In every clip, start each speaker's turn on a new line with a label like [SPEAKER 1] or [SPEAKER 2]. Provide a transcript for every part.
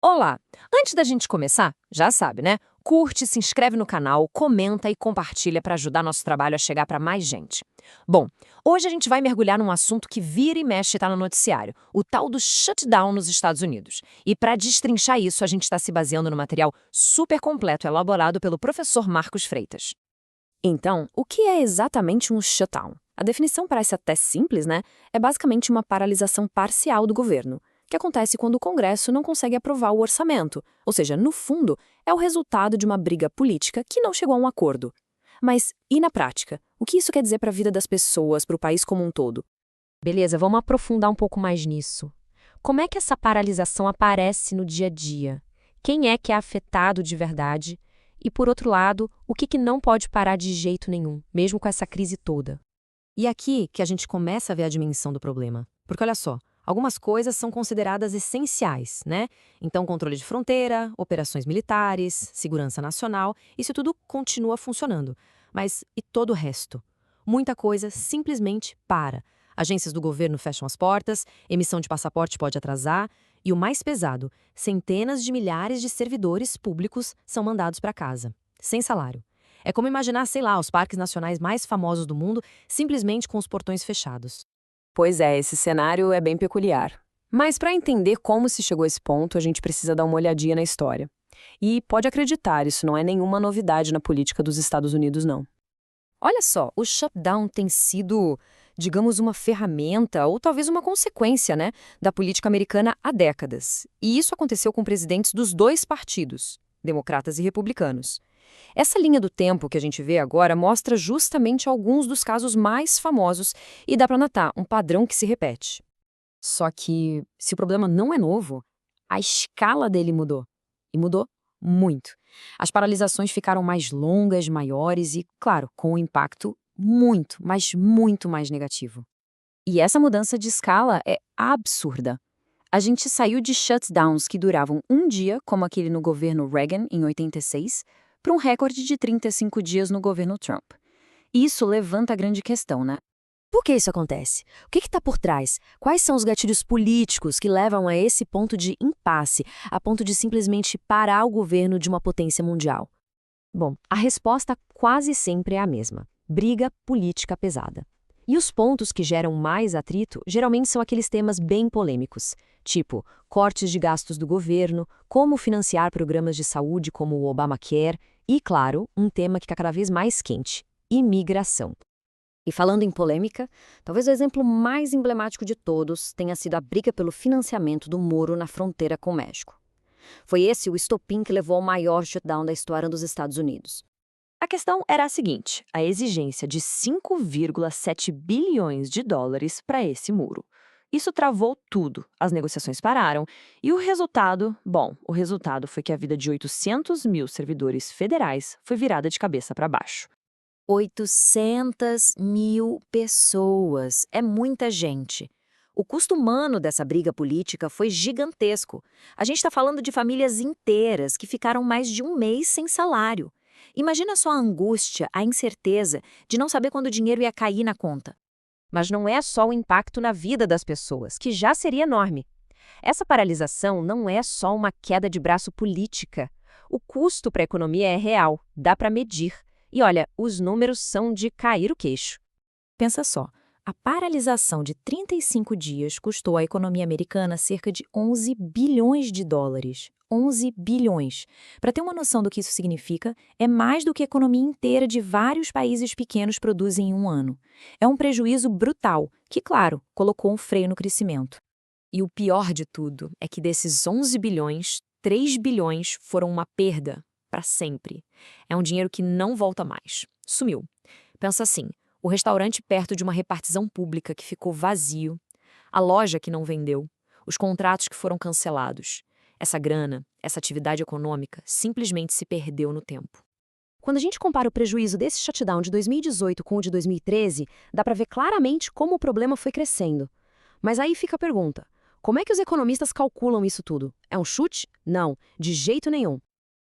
[SPEAKER 1] Olá! Antes da gente começar, já sabe, né? Curte, se inscreve no canal, comenta e compartilha para ajudar nosso trabalho a chegar para mais gente. Bom, hoje a gente vai mergulhar num assunto que vira e mexe e está no noticiário, o tal do shutdown nos Estados Unidos. E para destrinchar isso, a gente está se baseando no material super completo elaborado pelo professor Marcos Freitas. Então, o que é exatamente um shutdown? A definição parece até simples, né? É basicamente uma paralisação parcial do governo, que acontece quando o Congresso não consegue aprovar o orçamento. Ou seja, no fundo, é o resultado de uma briga política que não chegou a um acordo. Mas, e na prática? O que isso quer dizer para a vida das pessoas, para o país como um todo?
[SPEAKER 2] Beleza, vamos aprofundar um pouco mais nisso. Como é que essa paralisação aparece no dia a dia? Quem é que é afetado de verdade? E, por outro lado, o que não pode parar de jeito nenhum, mesmo com essa crise toda?
[SPEAKER 1] E aqui que a gente começa a ver a dimensão do problema. Porque olha só, algumas coisas são consideradas essenciais, né? Então, controle de fronteira, operações militares, segurança nacional, isso tudo continua funcionando. Mas e todo o resto? Muita coisa simplesmente para. Agências do governo fecham as portas, emissão de passaporte pode atrasar, e o mais pesado, centenas de milhares de servidores públicos são mandados para casa, sem salário. É como imaginar, sei lá, os parques nacionais mais famosos do mundo simplesmente com os portões fechados.
[SPEAKER 2] Pois é, esse cenário é bem peculiar. Mas para entender como se chegou a esse ponto, a gente precisa dar uma olhadinha na história. E pode acreditar, isso não é nenhuma novidade na política dos Estados Unidos, não.
[SPEAKER 1] Olha só, o shutdown tem sido, digamos, uma ferramenta ou talvez uma consequência, né, da política americana há décadas. E isso aconteceu com presidentes dos dois partidos, democratas e republicanos. Essa linha do tempo que a gente vê agora mostra justamente alguns dos casos mais famosos e dá para notar um padrão que se repete. Só que, se o problema não é novo, a escala dele mudou. E mudou muito. As paralisações ficaram mais longas, maiores e, claro, com um impacto muito, mas muito mais negativo. E essa mudança de escala é absurda. A gente saiu de shutdowns que duravam um dia, como aquele no governo Reagan, em 86, para um recorde de 35 dias no governo Trump. Isso levanta a grande questão, né? Por que isso acontece? O que está por trás? Quais são os gatilhos políticos que levam a esse ponto de impasse, a ponto de simplesmente parar o governo de uma potência mundial? Bom, a resposta quase sempre é a mesma: briga política pesada. E os pontos que geram mais atrito geralmente são aqueles temas bem polêmicos, tipo cortes de gastos do governo, como financiar programas de saúde como o Obamacare e, claro, um tema que está cada vez mais quente: imigração. E falando em polêmica, talvez o exemplo mais emblemático de todos tenha sido a briga pelo financiamento do muro na fronteira com o México. Foi esse o estopim que levou ao maior shutdown da história dos Estados Unidos. A questão era a seguinte: a exigência de 5,7 bilhões de dólares para esse muro. Isso travou tudo, as negociações pararam, e o resultado, bom, o resultado foi que a vida de 800 mil servidores federais foi virada de cabeça para baixo. 800 mil pessoas. É muita gente. O custo humano dessa briga política foi gigantesco. A gente está falando de famílias inteiras que ficaram mais de um mês sem salário. Imagina só a angústia, a incerteza de não saber quando o dinheiro ia cair na conta.
[SPEAKER 2] Mas não é só o impacto na vida das pessoas, que já seria enorme. Essa paralisação não é só uma queda de braço política. O custo para a economia é real, dá para medir. E olha, os números são de cair o queixo.
[SPEAKER 1] Pensa só, a paralisação de 35 dias custou à economia americana cerca de 11 bilhões de dólares. 11 bilhões. Para ter uma noção do que isso significa, é mais do que a economia inteira de vários países pequenos produzem em um ano. É um prejuízo brutal, que, claro, colocou um freio no crescimento. E o pior de tudo é que desses 11 bilhões, 3 bilhões foram uma perda para sempre. É um dinheiro que não volta mais. Sumiu. Pensa assim: o restaurante perto de uma repartição pública que ficou vazio, a loja que não vendeu, os contratos que foram cancelados. Essa grana, essa atividade econômica, simplesmente se perdeu no tempo. Quando a gente compara o prejuízo desse shutdown de 2018 com o de 2013, dá para ver claramente como o problema foi crescendo. Mas aí fica a pergunta: como é que os economistas calculam isso tudo? É um chute? Não, de jeito nenhum.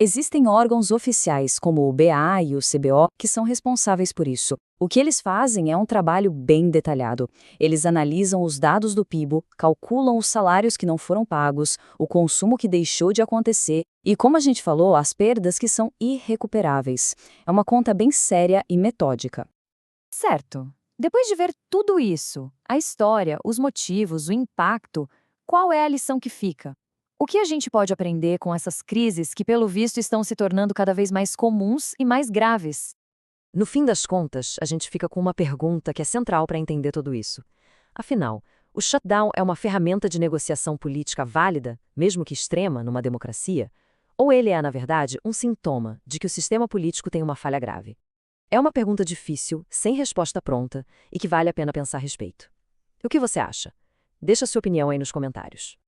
[SPEAKER 3] Existem órgãos oficiais, como o BA e o CBO, que são responsáveis por isso. O que eles fazem é um trabalho bem detalhado. Eles analisam os dados do PIB, calculam os salários que não foram pagos, o consumo que deixou de acontecer e, como a gente falou, as perdas que são irrecuperáveis. É uma conta bem séria e metódica.
[SPEAKER 1] Certo. Depois de ver tudo isso, a história, os motivos, o impacto, qual é a lição que fica? O que a gente pode aprender com essas crises que, pelo visto, estão se tornando cada vez mais comuns e mais graves?
[SPEAKER 2] No fim das contas, a gente fica com uma pergunta que é central para entender tudo isso. Afinal, o shutdown é uma ferramenta de negociação política válida, mesmo que extrema, numa democracia? Ou ele é, na verdade, um sintoma de que o sistema político tem uma falha grave? É uma pergunta difícil, sem resposta pronta, e que vale a pena pensar a respeito. O que você acha? Deixa sua opinião aí nos comentários.